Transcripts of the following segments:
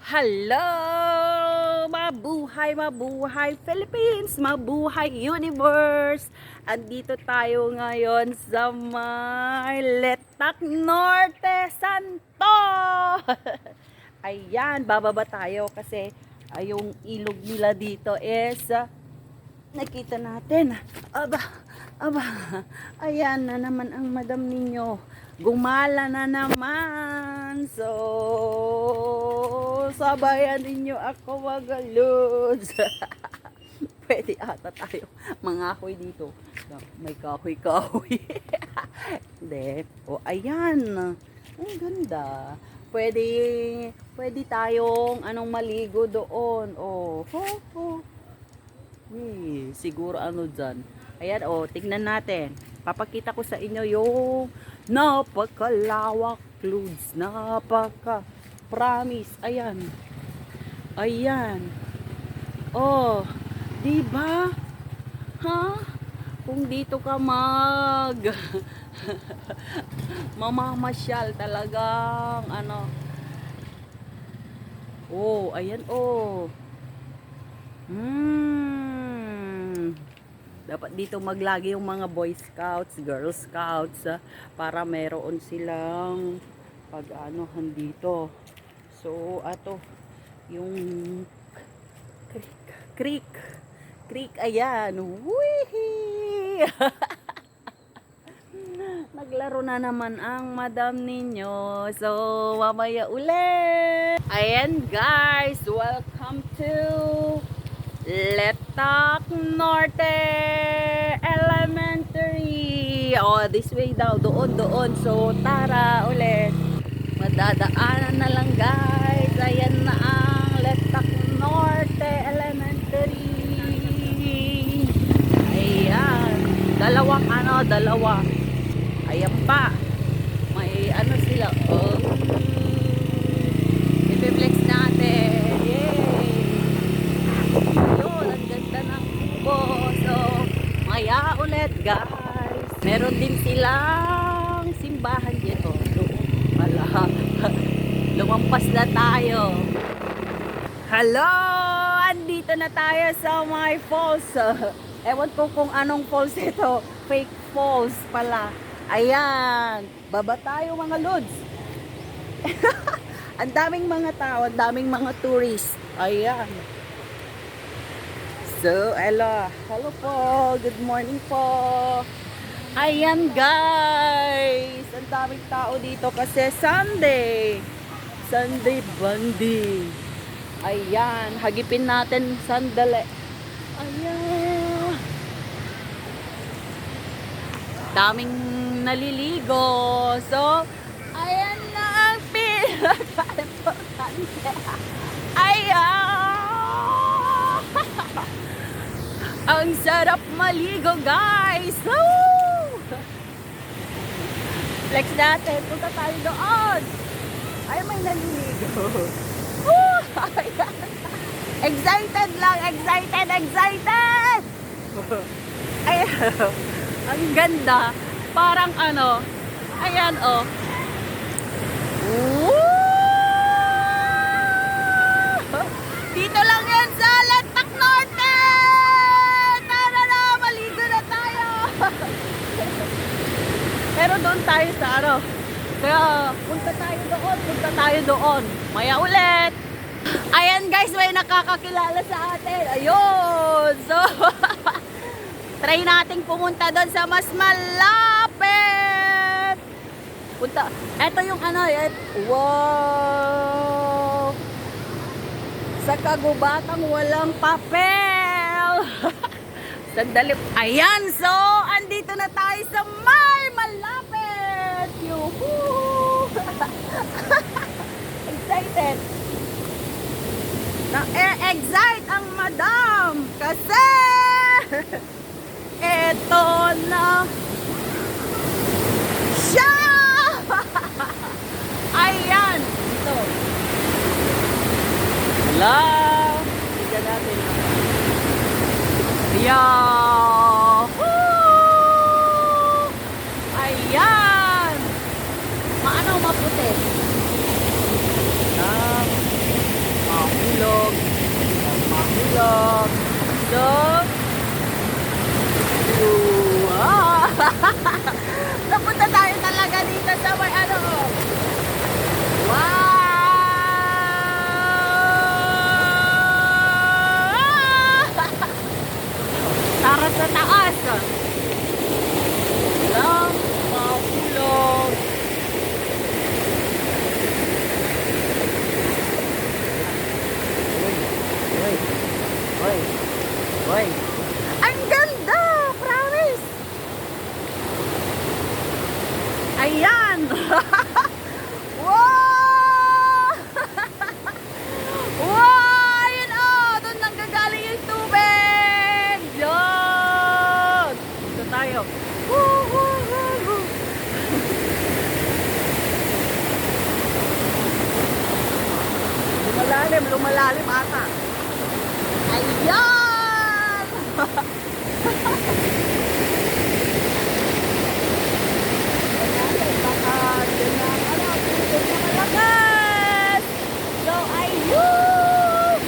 Hello! Mabuhay, mabuhay Philippines! Mabuhay Universe! Andito tayo ngayon sa may Letak Norte Santo! Ayan, bababa tayo kasi yung ilog nila dito is nakita natin. Aba, aba, ayan na naman ang madam ninyo. Gumala na naman. So, sabayan ninyo ako magalods. Pwede ata tayo mangahoy dito. May kahoy-kahoy. Hindi. O, ayan. Ang ganda. Pwede tayong maligo doon. Oh, siguro dyan. Ayan, tignan natin. Papakita ko sa inyo yung napakalawak, Lods. Promise. Ayan. Ayan. Oh, diba? Ha? Kung dito ka mamamasyal talagang Oh, ayan dapat dito maglagi yung mga Boy Scouts, Girl Scouts para meron silang pag-anohan dito. So, ato yung creek, ayan. Wee! Naglaro na naman ang madam ninyo. So, mamaya ulit. Ayan guys, welcome to Letak Norte Elementary. Oh, this way daw, doon. So, tara ulit. Madadaanan na lang guys. Ayan na ang Letak Norte Elementary. Ayan. Dalawa. Ayan pa. May sila. I-flex natin. Yay! Yun, ang ganda ng kubo. So, maya ulit guys. Meron din silang simbahan dito. Wala. Lumampas na tayo. Hello! Andito na tayo sa my falls. Ewan ko kung anong falls ito. Fake falls pala. Ayan. Baba tayo mga lods. Ang daming mga tao, ang daming mga tourist. Ayan. So, hello po. Good morning po. Ayan guys. Ang daming tao dito kasi Sunday Bundy. Ayan. Hagipin natin sandali. Ayan. Daming naliligo. So, ayan na ang pinaka-importante. Ayan! Ang sarap maligo, guys! Woo! Flex natin. Punta tayo doon. Ay, may naliligo. Woo! Ayan. Excited lang! Excited! Ayan. Ang ganda. Parang ayan Woo! Dito lang yan sa Letak Norte! Tara na! Maligo na tayo! Pero doon tayo sa Kaya punta tayo doon. Maya ulit! Ayan guys, may nakakakilala sa atin. Ayun! So, try nating pumunta doon sa mas malapit. Ito yung wow. Sa kagubatang walang papel. Sandali. Ayan, so andito na tayo sa may malapit. Yuhuu. Excited. Na-excite ang madam kasi eto na siya! Ayan! Ito. Hello! Tignan natin. Yahoo! Ayan! Maputi. So, wow! Napunta tayo talaga dito sa may ano. Wow! Tara sa taas. Lang, maulog. Hoy. Ang ganda! Promise! Ayan! Wow! Wow! Ayan oh! Doon nanggagaling yung tubig! Yan! Dito tayo. Lumalalim ata. Ayan! So, ayun!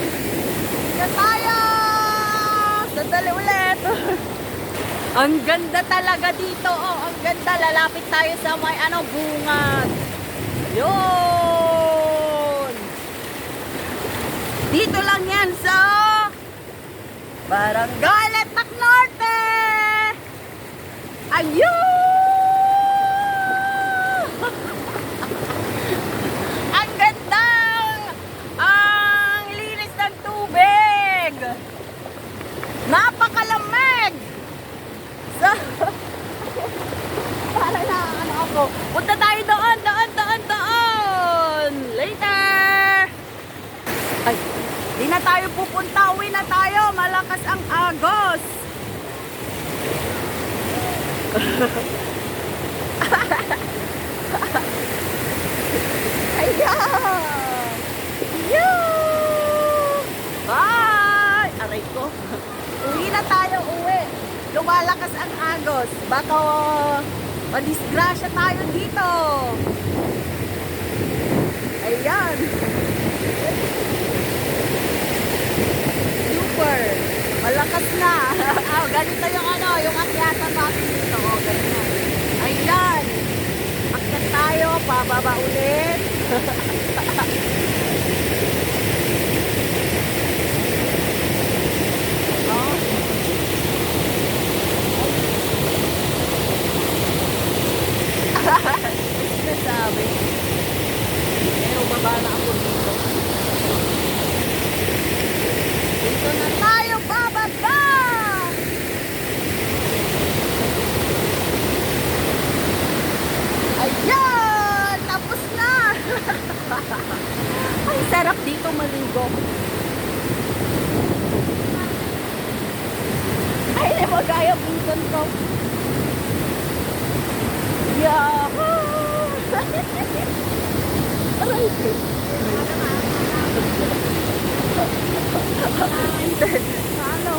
Ika tayo! Sandali ulit! Ang ganda talaga dito. Oh, ang ganda. Lalapit tayo sa may bungad. Yun! Dito lang yan sa Barangay Letmak Norte! Ayun! Ang gandang! Ang linis ng tubig! Napakalamig! So, para na ako. Punta tayo doon! Later! Ay, di na tayo pupunta. Uwi na tayo. Malakas ang agos. Ayan! Yun! Bye! Aray ko. Uwi na tayo, uwi. Lumalakas ang agos. Baka madisgrasya tayo dito. Ayan. Super. Malakas na. Ganito yung yung akyatan natin dito. Ganyan. Ayan. Akyat tayo. Pababa ulit. Sabi. Pero baba na ako dito. Dito na tayo bababa! Ayan! Tapos na! Ang sarap dito maligo. Ay, hindi mo kaya pinsan ko. Yahoo! Aray ko. Ano?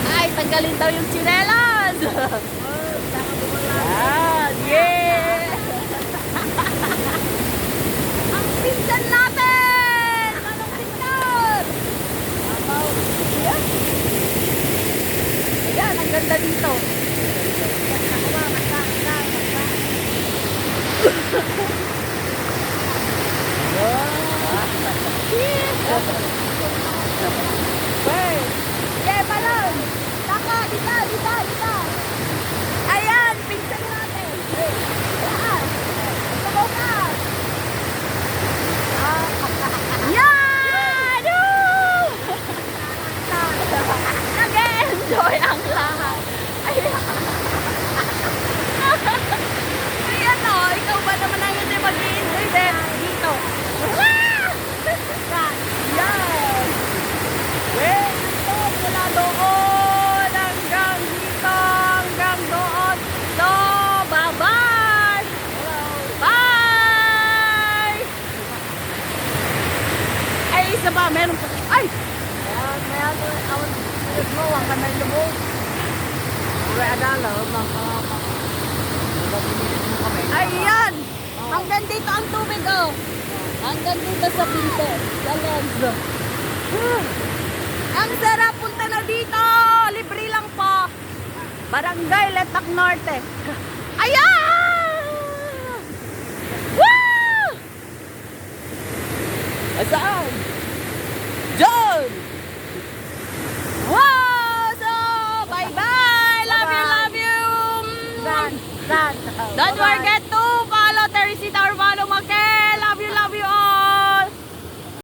Ay, tanggalin daw yung tsinelas. Yeah! Ang pinsan natin! Anong pinsan? Ayan, ang ganda dito. Okay, balon. Taka, dita. Ayan, pinsan natin. Ayan. Sabaw ka. Yan! Nag-enjoy ang lahat. Ayan. Ayan o, ikaw ba naman ang hindi mag-i-enjoy dito? Yan! Wait, ito, mula doon hanggang dito, hanggang doon. So, bye-bye! Bye! Ay, isa ba? Meron pa. Ay! Meron. Awan mo, ang kamay mo. Adalo, mga kami. Ayan! Hanggang dito ang tubig, oh. Hanggang dito sa pinto. Sa Lenzo. Ang sarap, punta na dito! Libre lang po. Barangay Letak Norte. Ayan! Woo! Asa